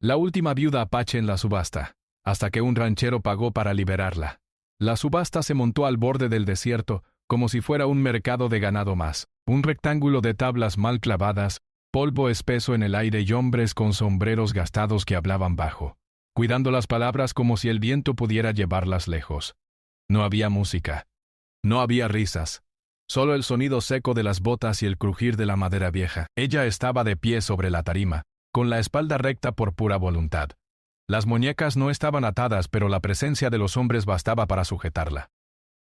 La última viuda apache en la subasta, hasta que un ranchero pagó para liberarla. La subasta se montó al borde del desierto, como si fuera un mercado de ganado más. Un rectángulo de tablas mal clavadas, polvo espeso en el aire y hombres con sombreros gastados que hablaban bajo, cuidando las palabras como si el viento pudiera llevarlas lejos. No había música. No había risas. Solo el sonido seco de las botas y el crujir de la madera vieja. Ella estaba de pie sobre la tarima, con la espalda recta por pura voluntad. Las muñecas no estaban atadas, pero la presencia de los hombres bastaba para sujetarla.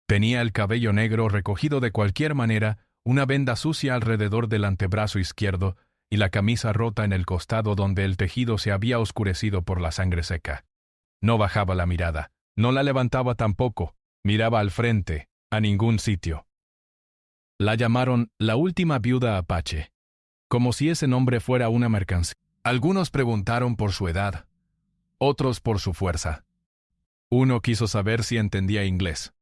Tenía el cabello negro recogido de cualquier manera, una venda sucia alrededor del antebrazo izquierdo y la camisa rota en el costado donde el tejido se había oscurecido por la sangre seca. No bajaba la mirada, no la levantaba tampoco, miraba al frente, a ningún sitio. La llamaron la última viuda apache, como si ese nombre fuera una mercancía. Algunos preguntaron por su edad, otros por su fuerza. Uno quiso saber si entendía inglés.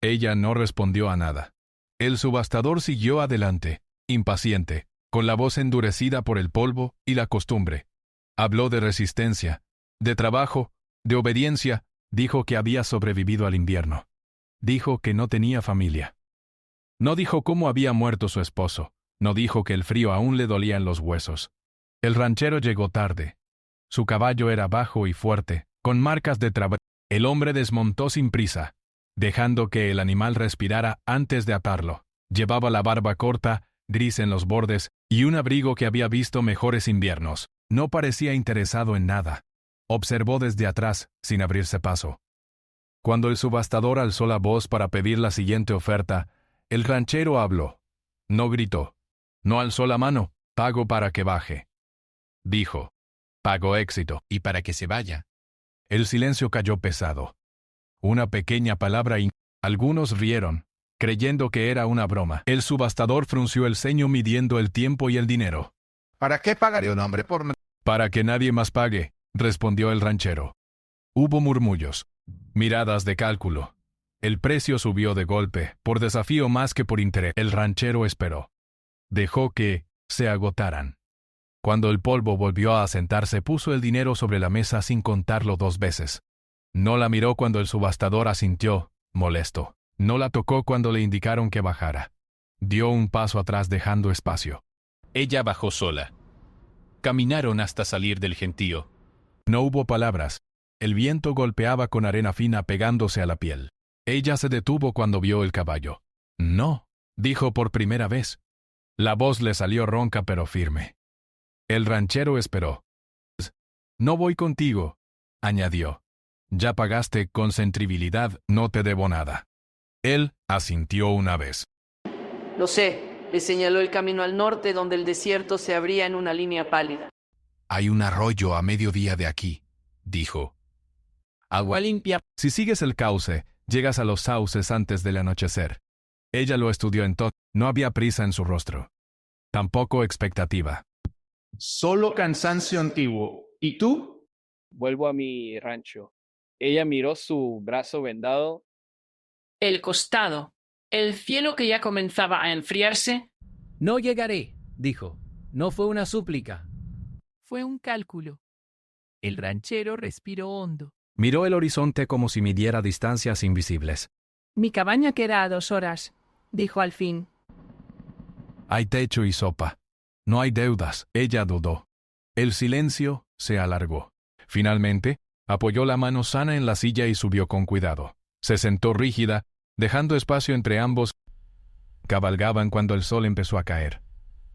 Ella no respondió a nada. El subastador siguió adelante, impaciente, con la voz endurecida por el polvo y la costumbre. Habló de resistencia, de trabajo, de obediencia, dijo que había sobrevivido al invierno. Dijo que no tenía familia. No dijo cómo había muerto su esposo, no dijo que el frío aún le dolía en los huesos. El ranchero llegó tarde. Su caballo era bajo y fuerte, con marcas de trabajo. El hombre desmontó sin prisa, dejando que el animal respirara antes de atarlo. Llevaba la barba corta, gris en los bordes, y un abrigo que había visto mejores inviernos. No parecía interesado en nada. Observó desde atrás, sin abrirse paso. Cuando el subastador alzó la voz para pedir la siguiente oferta, el ranchero habló. No gritó. No alzó la mano. Pago para que baje. Dijo. Pago éxito. Y para que se vaya. El silencio cayó pesado. Una pequeña palabra y algunos rieron, creyendo que era una broma. El subastador frunció el ceño midiendo el tiempo y el dinero. ¿Para qué pagaría un hombre por... Para que nadie más pague, respondió el ranchero. Hubo murmullos, miradas de cálculo. El precio subió de golpe, por desafío más que por interés. El ranchero esperó. Dejó que se agotaran. Cuando el polvo volvió a sentarse, puso el dinero sobre la mesa sin contarlo 2 veces. No la miró cuando el subastador asintió, molesto. No la tocó cuando le indicaron que bajara. Dio un paso atrás dejando espacio. Ella bajó sola. Caminaron hasta salir del gentío. No hubo palabras. El viento golpeaba con arena fina pegándose a la piel. Ella se detuvo cuando vio el caballo. No, dijo por primera vez. La voz le salió ronca pero firme. El ranchero esperó. No voy contigo, añadió. Ya pagaste con sensibilidad, no te debo nada. Él asintió una vez. Lo sé, le señaló el camino al norte donde el desierto se abría en una línea pálida. Hay un arroyo a mediodía de aquí, dijo. Agua limpia. Si sigues el cauce, llegas a los sauces antes del anochecer. Ella lo estudió en todo. No había prisa en su rostro. Tampoco expectativa. Solo cansancio antiguo. ¿Y tú? Vuelvo a mi rancho. Ella miró su brazo vendado. El costado. El cielo que ya comenzaba a enfriarse. No llegaré, dijo. No fue una súplica. Fue un cálculo. El ranchero respiró hondo. Miró el horizonte como si midiera distancias invisibles. Mi cabaña queda a 2 horas, dijo al fin. Hay techo y sopa. No hay deudas. Ella dudó. El silencio se alargó. Finalmente, apoyó la mano sana en la silla y subió con cuidado. Se sentó rígida, dejando espacio entre ambos. Cabalgaban cuando el sol empezó a caer.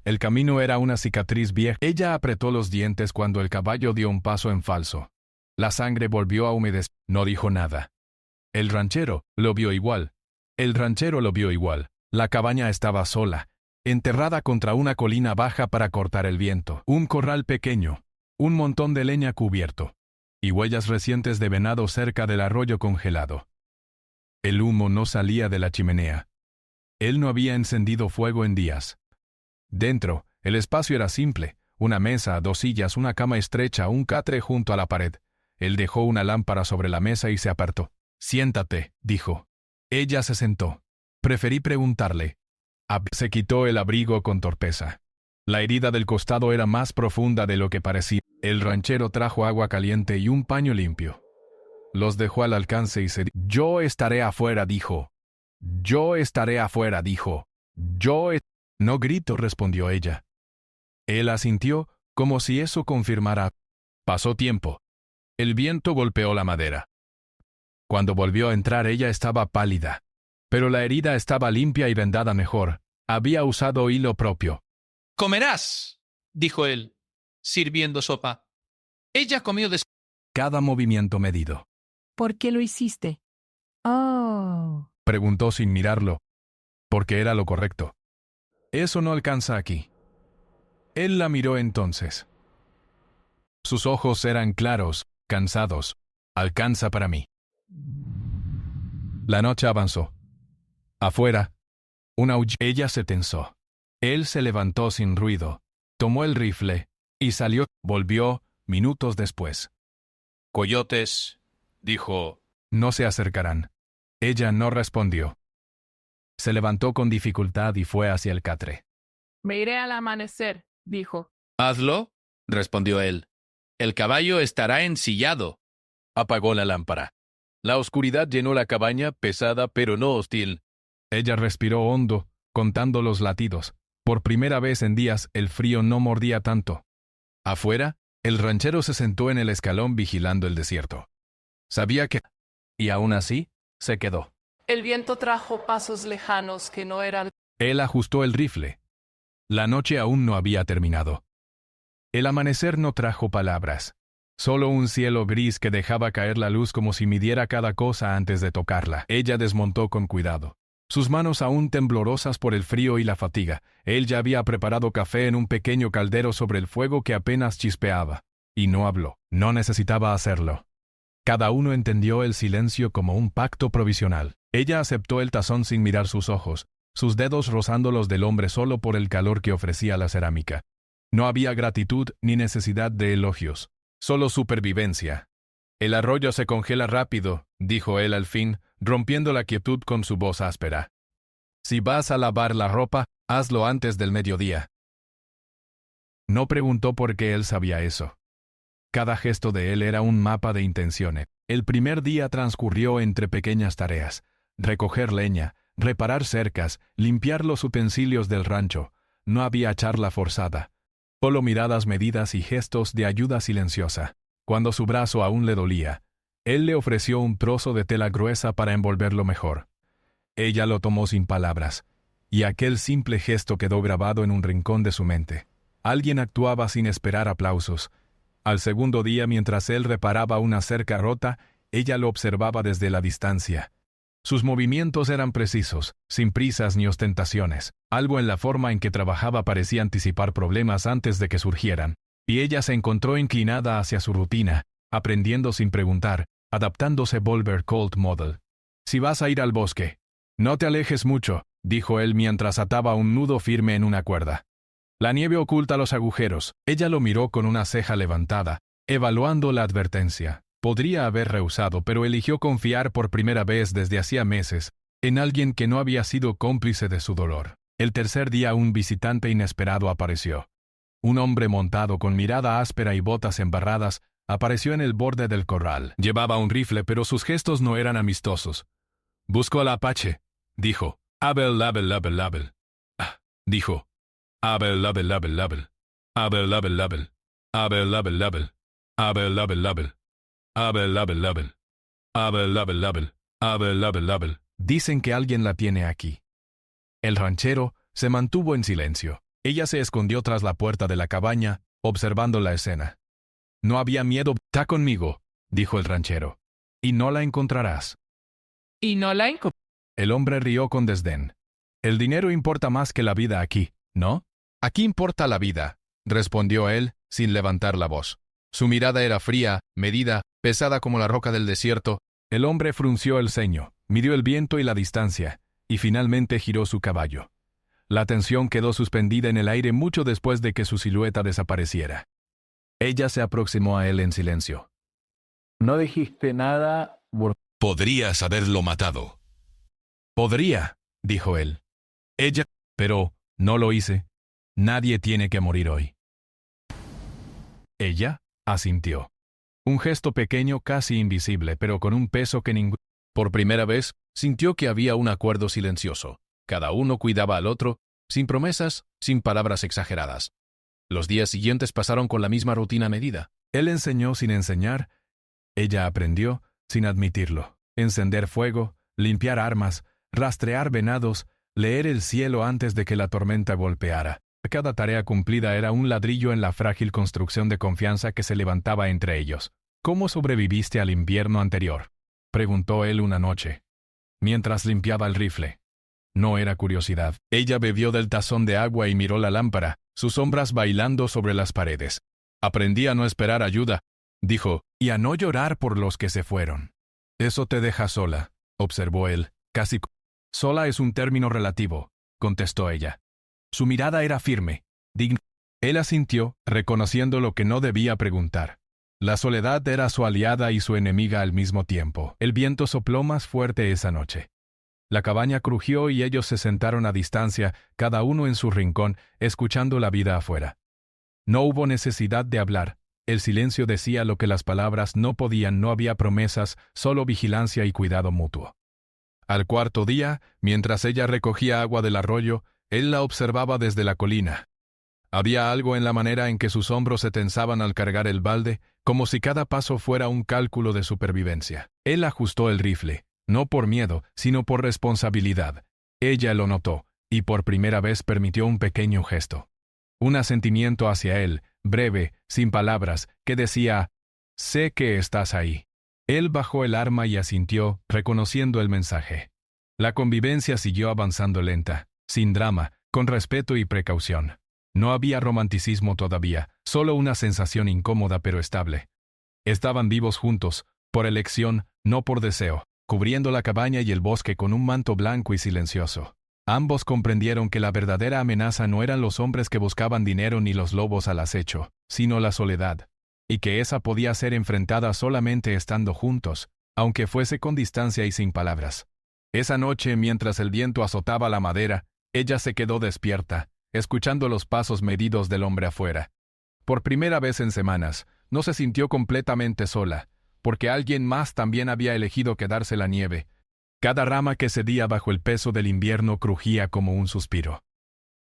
El camino era una cicatriz vieja. Ella apretó los dientes cuando el caballo dio un paso en falso. La sangre volvió a humedecer. No dijo nada. El ranchero lo vio igual. El ranchero lo vio igual. La cabaña estaba sola, enterrada contra una colina baja para cortar el viento. Un corral pequeño, un montón de leña cubierto, y huellas recientes de venado cerca del arroyo congelado. El humo no salía de la chimenea. Él no había encendido fuego en días. Dentro, el espacio era simple, una mesa, 2 sillas, una cama estrecha, un catre junto a la pared. Él dejó una lámpara sobre la mesa y se apartó. «Siéntate», dijo. Ella se sentó. Preferí preguntarle. Se quitó el abrigo con torpeza. La herida del costado era más profunda de lo que parecía. El ranchero trajo agua caliente y un paño limpio. Los dejó al alcance y Yo estaré afuera, dijo. Yo estaré afuera, dijo. No grito, respondió ella. Él asintió, como si eso confirmara. Pasó tiempo. El viento golpeó la madera. Cuando volvió a entrar ella estaba pálida. Pero la herida estaba limpia y vendada mejor. Había usado hilo propio. «Comerás», dijo él, sirviendo sopa. Ella comió Cada movimiento medido. ¿Por qué lo hiciste? Oh. Preguntó sin mirarlo. Porque era lo correcto. Eso no alcanza aquí. Él la miró entonces. Sus ojos eran claros, cansados. Alcanza para mí. La noche avanzó. Afuera, ella se tensó. Él se levantó sin ruido, tomó el rifle y salió. Volvió minutos después. «Coyotes», dijo. No se acercarán. Ella no respondió. Se levantó con dificultad y fue hacia el catre. Me iré al amanecer, dijo. «Hazlo», respondió él. «El caballo estará ensillado». Apagó la lámpara. La oscuridad llenó la cabaña, pesada pero no hostil. Ella respiró hondo, contando los latidos. Por primera vez en días el frío no mordía tanto. Afuera, el ranchero se sentó en el escalón vigilando el desierto. Sabía que... Y aún así, se quedó. El viento trajo pasos lejanos que no eran. Él ajustó el rifle. La noche aún no había terminado. El amanecer no trajo palabras. Solo un cielo gris que dejaba caer la luz como si midiera cada cosa antes de tocarla. Ella desmontó con cuidado. Sus manos aún temblorosas por el frío y la fatiga. Él ya había preparado café en un pequeño caldero sobre el fuego que apenas chispeaba. Y no habló. No necesitaba hacerlo. Cada uno entendió el silencio como un pacto provisional. Ella aceptó el tazón sin mirar sus ojos, sus dedos rozando los del hombre solo por el calor que ofrecía la cerámica. No había gratitud ni necesidad de elogios, solo supervivencia. «El arroyo se congela rápido», dijo él al fin, rompiendo la quietud con su voz áspera. «Si vas a lavar la ropa, hazlo antes del mediodía». No preguntó por qué él sabía eso. Cada gesto de él era un mapa de intenciones. El primer día transcurrió entre pequeñas tareas: recoger leña, reparar cercas, limpiar los utensilios del rancho. No había charla forzada, solo miradas medidas y gestos de ayuda silenciosa. Cuando su brazo aún le dolía, él le ofreció un trozo de tela gruesa para envolverlo mejor. Ella lo tomó sin palabras, y aquel simple gesto quedó grabado en un rincón de su mente. Alguien actuaba sin esperar aplausos. Al segundo día, mientras él reparaba una cerca rota, ella lo observaba desde la distancia. Sus movimientos eran precisos, sin prisas ni ostentaciones. Algo en la forma en que trabajaba parecía anticipar problemas antes de que surgieran. Y ella se encontró inclinada hacia su rutina, aprendiendo sin preguntar, adaptándose Volver Colt Model. «Si vas a ir al bosque, no te alejes mucho», dijo él mientras ataba un nudo firme en una cuerda. «La nieve oculta los agujeros». Ella lo miró con una ceja levantada, evaluando la advertencia. Podría haber rehusado, pero eligió confiar por primera vez desde hacía meses en alguien que no había sido cómplice de su dolor. El tercer día un visitante inesperado apareció. Un hombre montado con mirada áspera y botas embarradas apareció en el borde del corral. Llevaba un rifle, pero sus gestos no eran amistosos. «Busco al apache», dijo. «Abel, label, label, label». Dijo. «Abel, label, label, label. Abel, label, label. Abel, label, label. Abel, label, label. Abel, label, label. Abel, label, label. Abel, label, label». Dicen que alguien la tiene aquí. El ranchero se mantuvo en silencio. Ella se escondió tras la puerta de la cabaña, observando la escena. «No había miedo». «Está conmigo», dijo el ranchero. «Y no la encontrarás». Y no la El hombre rió con desdén. «El dinero importa más que la vida aquí, ¿no?» «Aquí importa la vida», respondió él, sin levantar la voz. Su mirada era fría, medida, pesada como la roca del desierto. El hombre frunció el ceño, midió el viento y la distancia, y finalmente giró su caballo. La tensión quedó suspendida en el aire mucho después de que su silueta desapareciera. Ella se aproximó a él en silencio. No dijiste nada. «Podrías haberlo matado». «Podría», dijo él. Ella, pero no lo hice. Nadie tiene que morir hoy. Ella Asintió. Un gesto pequeño, casi invisible, pero con un peso que ningún... Por primera vez, sintió que había un acuerdo silencioso. Cada uno cuidaba al otro, sin promesas, sin palabras exageradas. Los días siguientes pasaron con la misma rutina medida. Él enseñó sin enseñar, ella aprendió sin admitirlo. Encender fuego, limpiar armas, rastrear venados, leer el cielo antes de que la tormenta golpeara. Cada tarea cumplida era un ladrillo en la frágil construcción de confianza que se levantaba entre ellos. ¿Cómo sobreviviste al invierno anterior?, preguntó él una noche, mientras limpiaba el rifle. No era curiosidad. Ella bebió del tazón de agua y miró la lámpara, sus sombras bailando sobre las paredes. Aprendí a no esperar ayuda, dijo, y a no llorar por los que se fueron. Eso te deja sola, observó él, casi... Sola es un término relativo, contestó ella. Su mirada era firme, digna. Él asintió, reconociendo lo que no debía preguntar. La soledad era su aliada y su enemiga al mismo tiempo. El viento sopló más fuerte esa noche. La cabaña crujió y ellos se sentaron a distancia, cada uno en su rincón, escuchando la vida afuera. No hubo necesidad de hablar. El silencio decía lo que las palabras no podían, no había promesas, solo vigilancia y cuidado mutuo. Al cuarto día, mientras ella recogía agua del arroyo, él la observaba desde la colina. Había algo en la manera en que sus hombros se tensaban al cargar el balde, como si cada paso fuera un cálculo de supervivencia. Él ajustó el rifle, no por miedo, sino por responsabilidad. Ella lo notó, y por primera vez permitió un pequeño gesto. Un asentimiento hacia él, breve, sin palabras, que decía, «Sé que estás ahí». Él bajó el arma y asintió, reconociendo el mensaje. La convivencia siguió avanzando lenta, sin drama, con respeto y precaución. No había romanticismo todavía, solo una sensación incómoda pero estable. Estaban vivos juntos, por elección, no por deseo, cubriendo la cabaña y el bosque con un manto blanco y silencioso. Ambos comprendieron que la verdadera amenaza no eran los hombres que buscaban dinero ni los lobos al acecho, sino la soledad, y que esa podía ser enfrentada solamente estando juntos, aunque fuese con distancia y sin palabras. Esa noche, mientras el viento azotaba la madera, ella se quedó despierta, escuchando los pasos medidos del hombre afuera. Por primera vez en semanas, no se sintió completamente sola, porque alguien más también había elegido quedarse la nieve. Cada rama que cedía bajo el peso del invierno crujía como un suspiro.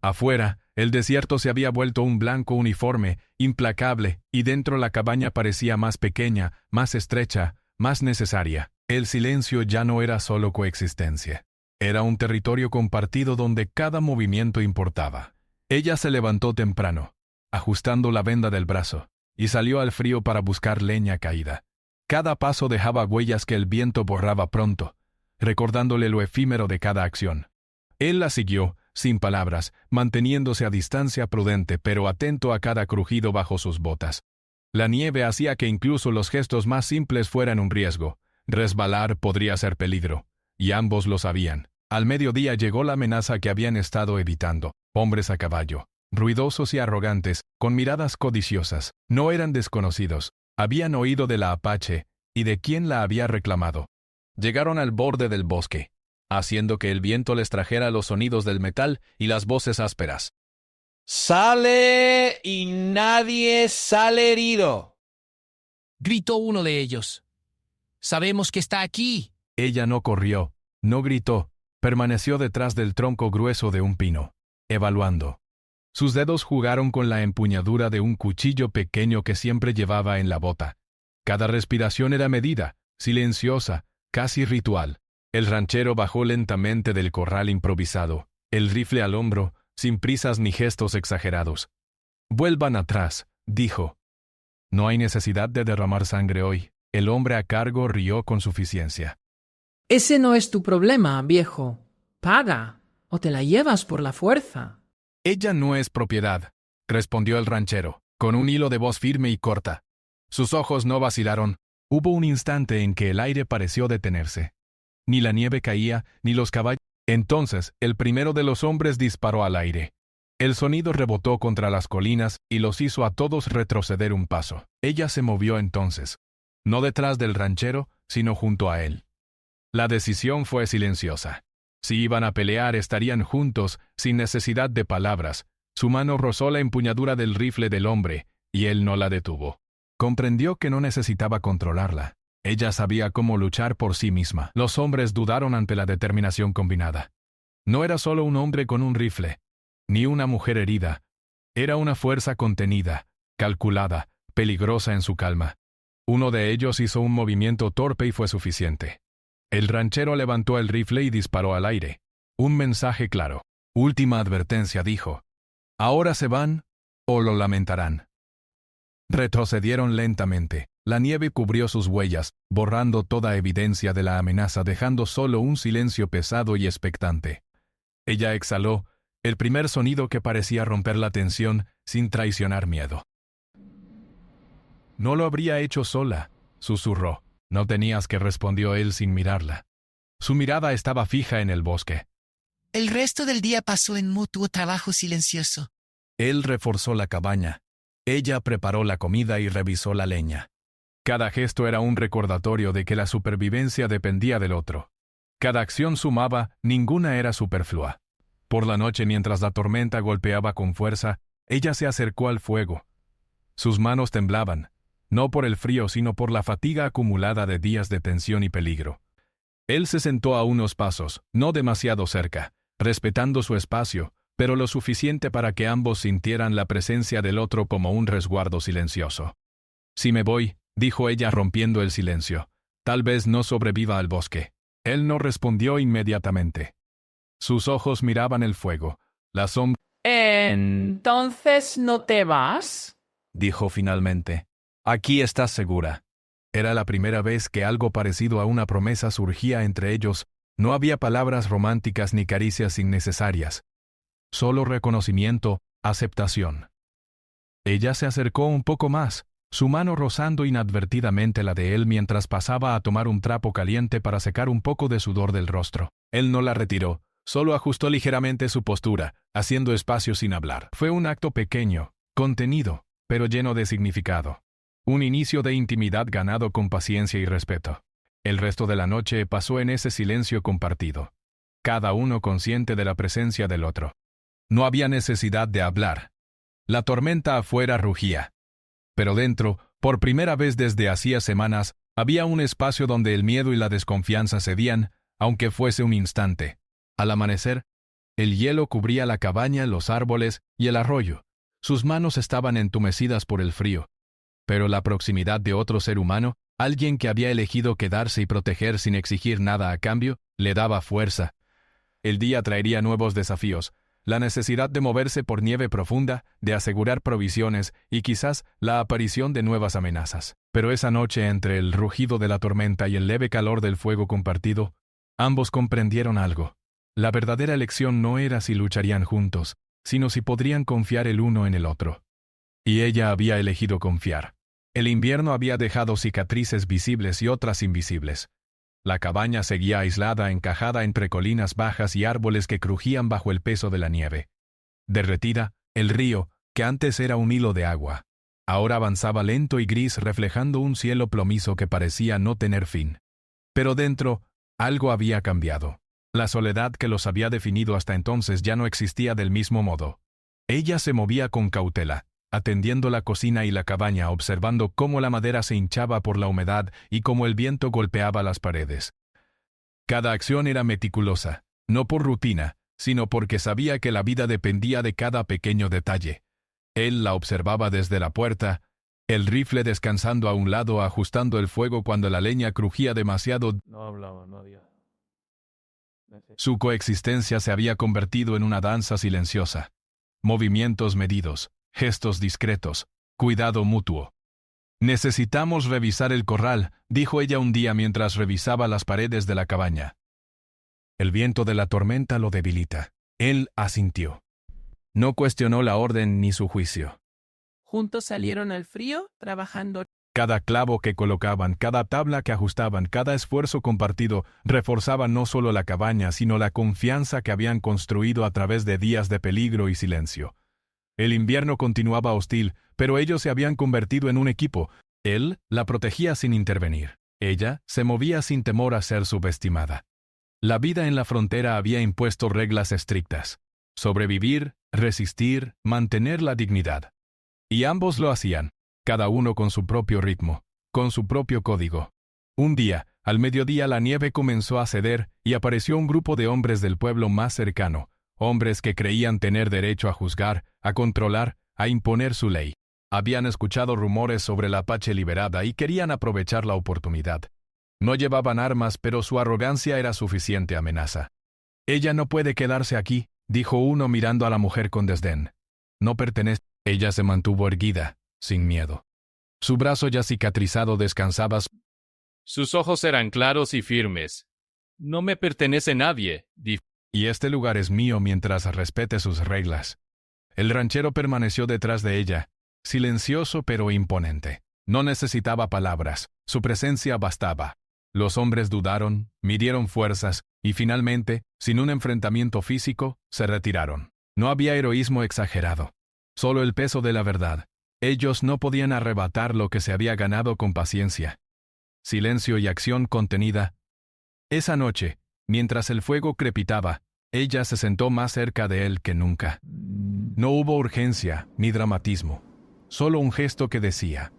Afuera, el desierto se había vuelto un blanco uniforme, implacable, y dentro la cabaña parecía más pequeña, más estrecha, más necesaria. El silencio ya no era solo coexistencia. Era un territorio compartido donde cada movimiento importaba. Ella se levantó temprano, ajustando la venda del brazo, y salió al frío para buscar leña caída. Cada paso dejaba huellas que el viento borraba pronto, recordándole lo efímero de cada acción. Él la siguió, sin palabras, manteniéndose a distancia prudente pero atento a cada crujido bajo sus botas. La nieve hacía que incluso los gestos más simples fueran un riesgo. Resbalar podría ser peligro, y ambos lo sabían. Al mediodía llegó la amenaza que habían estado evitando. Hombres a caballo, ruidosos y arrogantes, con miradas codiciosas. No eran desconocidos. Habían oído de la Apache y de quién la había reclamado. Llegaron al borde del bosque, haciendo que el viento les trajera los sonidos del metal y las voces ásperas. «¡Sale y nadie sale herido!», gritó uno de ellos. «Sabemos que está aquí». Ella no corrió, no gritó, permaneció detrás del tronco grueso de un pino, evaluando. Sus dedos jugaron con la empuñadura de un cuchillo pequeño que siempre llevaba en la bota. Cada respiración era medida, silenciosa, casi ritual. El ranchero bajó lentamente del corral improvisado, el rifle al hombro, sin prisas ni gestos exagerados. «Vuelvan atrás», dijo. «No hay necesidad de derramar sangre hoy». El hombre a cargo rió con suficiencia. Ese no es tu problema, viejo. Paga, o te la llevas por la fuerza. «Ella no es propiedad», respondió el ranchero, con un hilo de voz firme y corta. Sus ojos no vacilaron. Hubo un instante en que el aire pareció detenerse. Ni la nieve caía, ni los caballos. Entonces, el primero de los hombres disparó al aire. El sonido rebotó contra las colinas y los hizo a todos retroceder un paso. Ella se movió entonces, no detrás del ranchero, sino junto a él. La decisión fue silenciosa. Si iban a pelear, estarían juntos, sin necesidad de palabras. Su mano rozó la empuñadura del rifle del hombre, y él no la detuvo. Comprendió que no necesitaba controlarla. Ella sabía cómo luchar por sí misma. Los hombres dudaron ante la determinación combinada. No era solo un hombre con un rifle, ni una mujer herida. Era una fuerza contenida, calculada, peligrosa en su calma. Uno de ellos hizo un movimiento torpe y fue suficiente. El ranchero levantó el rifle y disparó al aire. Un mensaje claro. Última advertencia, dijo. Ahora se van o lo lamentarán. Retrocedieron lentamente. La nieve cubrió sus huellas, borrando toda evidencia de la amenaza, dejando solo un silencio pesado y expectante. Ella exhaló, el primer sonido que parecía romper la tensión sin traicionar miedo. No lo habría hecho sola, susurró. No tenías que, respondió él sin mirarla. Su mirada estaba fija en el bosque. El resto del día pasó en mutuo trabajo silencioso. Él reforzó la cabaña. Ella preparó la comida y revisó la leña. Cada gesto era un recordatorio de que la supervivencia dependía del otro. Cada acción sumaba, ninguna era superflua. Por la noche, mientras la tormenta golpeaba con fuerza, ella se acercó al fuego. Sus manos temblaban, no por el frío, sino por la fatiga acumulada de días de tensión y peligro. Él se sentó a unos pasos, no demasiado cerca, respetando su espacio, pero lo suficiente para que ambos sintieran la presencia del otro como un resguardo silencioso. Si me voy, dijo ella rompiendo el silencio, tal vez no sobreviva al bosque. Él no respondió inmediatamente. Sus ojos miraban el fuego. La sombra... ¿Entonces no te vas? Dijo finalmente. Aquí estás segura. Era la primera vez que algo parecido a una promesa surgía entre ellos. No había palabras románticas ni caricias innecesarias. Solo reconocimiento, aceptación. Ella se acercó un poco más, su mano rozando inadvertidamente la de él mientras pasaba a tomar un trapo caliente para secar un poco de sudor del rostro. Él no la retiró, solo ajustó ligeramente su postura, haciendo espacio sin hablar. Fue un acto pequeño, contenido, pero lleno de significado. Un inicio de intimidad ganado con paciencia y respeto. El resto de la noche pasó en ese silencio compartido. Cada uno consciente de la presencia del otro. No había necesidad de hablar. La tormenta afuera rugía. Pero dentro, por primera vez desde hacía semanas, había un espacio donde el miedo y la desconfianza cedían, aunque fuese un instante. Al amanecer, el hielo cubría la cabaña, los árboles y el arroyo. Sus manos estaban entumecidas por el frío. Pero la proximidad de otro ser humano, alguien que había elegido quedarse y proteger sin exigir nada a cambio, le daba fuerza. El día traería nuevos desafíos. La necesidad de moverse por nieve profunda, de asegurar provisiones y quizás la aparición de nuevas amenazas. Pero esa noche, entre el rugido de la tormenta y el leve calor del fuego compartido, ambos comprendieron algo. La verdadera elección no era si lucharían juntos, sino si podrían confiar el uno en el otro. Y ella había elegido confiar. El invierno había dejado cicatrices visibles y otras invisibles. La cabaña seguía aislada, encajada entre colinas bajas y árboles que crujían bajo el peso de la nieve. Derretida, el río, que antes era un hilo de agua, ahora avanzaba lento y gris reflejando un cielo plomizo que parecía no tener fin. Pero dentro, algo había cambiado. La soledad que los había definido hasta entonces ya no existía del mismo modo. Ella se movía con cautela, atendiendo la cocina y la cabaña, observando cómo la madera se hinchaba por la humedad y cómo el viento golpeaba las paredes. Cada acción era meticulosa, no por rutina, sino porque sabía que la vida dependía de cada pequeño detalle. Él la observaba desde la puerta, el rifle descansando a un lado, ajustando el fuego cuando la leña crujía demasiado. No hablaba, no había. Su coexistencia se había convertido en una danza silenciosa. Movimientos medidos, gestos discretos, cuidado mutuo. «Necesitamos revisar el corral», dijo ella un día mientras revisaba las paredes de la cabaña. El viento de la tormenta lo debilita. Él asintió. No cuestionó la orden ni su juicio. Juntos salieron al frío, trabajando. Cada clavo que colocaban, cada tabla que ajustaban, cada esfuerzo compartido reforzaba no solo la cabaña, sino la confianza que habían construido a través de días de peligro y silencio. El invierno continuaba hostil, pero ellos se habían convertido en un equipo. Él la protegía sin intervenir. Ella se movía sin temor a ser subestimada. La vida en la frontera había impuesto reglas estrictas. Sobrevivir, resistir, mantener la dignidad. Y ambos lo hacían. cada uno con su propio ritmo, con su propio código. Un día, al mediodía, la nieve comenzó a ceder y apareció un grupo de hombres del pueblo más cercano, hombres que creían tener derecho a juzgar, a controlar, a imponer su ley. Habían escuchado rumores sobre la Apache liberada y querían aprovechar la oportunidad. No llevaban armas, pero su arrogancia era suficiente amenaza. «Ella no puede quedarse aquí», dijo uno mirando a la mujer con desdén. «No pertenece». Ella se mantuvo erguida, sin miedo. Su brazo ya cicatrizado descansaba. Sus ojos eran claros y firmes. «No me pertenece nadie», dijo. «Y este lugar es mío mientras respete sus reglas». El ranchero permaneció detrás de ella, silencioso pero imponente. No necesitaba palabras, su presencia bastaba. Los hombres dudaron, midieron fuerzas, y finalmente, sin un enfrentamiento físico, se retiraron. No había heroísmo exagerado, solo el peso de la verdad. Ellos no podían arrebatar lo que se había ganado con paciencia. Silencio y acción contenida. Esa noche, mientras el fuego crepitaba, ella se sentó más cerca de él que nunca. No hubo urgencia ni dramatismo, solo un gesto que decía.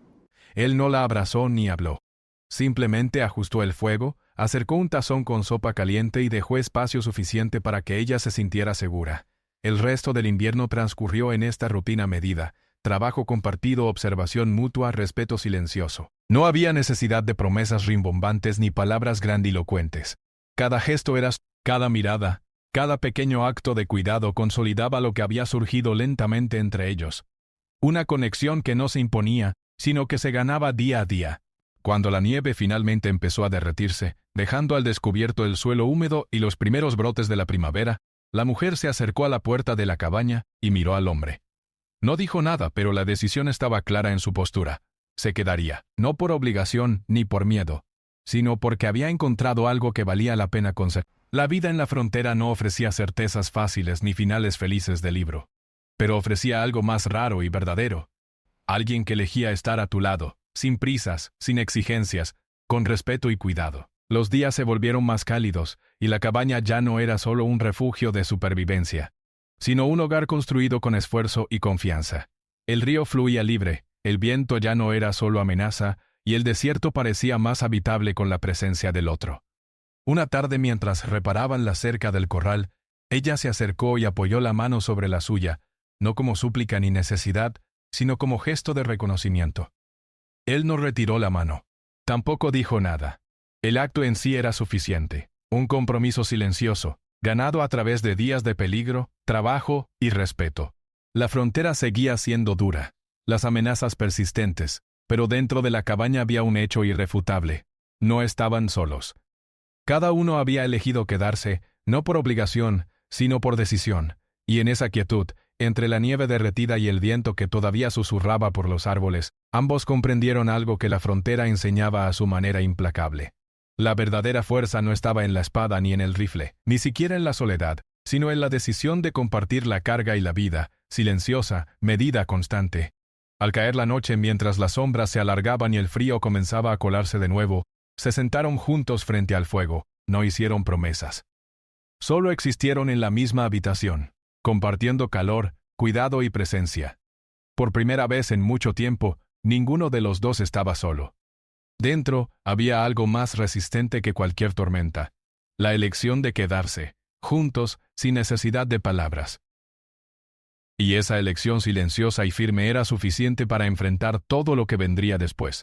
Él no la abrazó ni habló. Simplemente ajustó el fuego, acercó un tazón con sopa caliente y dejó espacio suficiente para que ella se sintiera segura. El resto del invierno transcurrió en esta rutina medida, trabajo compartido, observación mutua, respeto silencioso. No había necesidad de promesas rimbombantes ni palabras grandilocuentes. Cada gesto era, cada mirada, cada pequeño acto de cuidado consolidaba lo que había surgido lentamente entre ellos. Una conexión que no se imponía, sino que se ganaba día a día. Cuando la nieve finalmente empezó a derretirse, dejando al descubierto el suelo húmedo y los primeros brotes de la primavera, la mujer se acercó a la puerta de la cabaña y miró al hombre. No dijo nada, pero la decisión estaba clara en su postura. Se quedaría, no por obligación ni por miedo, sino porque había encontrado algo que valía la pena conseguir. La vida en la frontera no ofrecía certezas fáciles ni finales felices de libro, pero ofrecía algo más raro y verdadero. Alguien que elegía estar a tu lado, sin prisas, sin exigencias, con respeto y cuidado. Los días se volvieron más cálidos, y la cabaña ya no era solo un refugio de supervivencia, sino un hogar construido con esfuerzo y confianza. El río fluía libre, el viento ya no era solo amenaza, y el desierto parecía más habitable con la presencia del otro. Una tarde, mientras reparaban la cerca del corral, ella se acercó y apoyó la mano sobre la suya, no como súplica ni necesidad, sino como gesto de reconocimiento. Él no retiró la mano. Tampoco dijo nada. El acto en sí era suficiente. Un compromiso silencioso, ganado a través de días de peligro, trabajo y respeto. La frontera seguía siendo dura, las amenazas persistentes, pero dentro de la cabaña había un hecho irrefutable. No estaban solos. Cada uno había elegido quedarse, no por obligación, sino por decisión, y en esa quietud, entre la nieve derretida y el viento que todavía susurraba por los árboles, ambos comprendieron algo que la frontera enseñaba a su manera implacable. La verdadera fuerza no estaba en la espada ni en el rifle, ni siquiera en la soledad, sino en la decisión de compartir la carga y la vida, silenciosa, medida, constante. Al caer la noche, mientras las sombras se alargaban y el frío comenzaba a colarse de nuevo, se sentaron juntos frente al fuego, no hicieron promesas. Solo existieron en la misma habitación, compartiendo calor, cuidado y presencia. Por primera vez en mucho tiempo, ninguno de los dos estaba solo. Dentro había algo más resistente que cualquier tormenta, la elección de quedarse, juntos, sin necesidad de palabras. Y esa elección silenciosa y firme era suficiente para enfrentar todo lo que vendría después.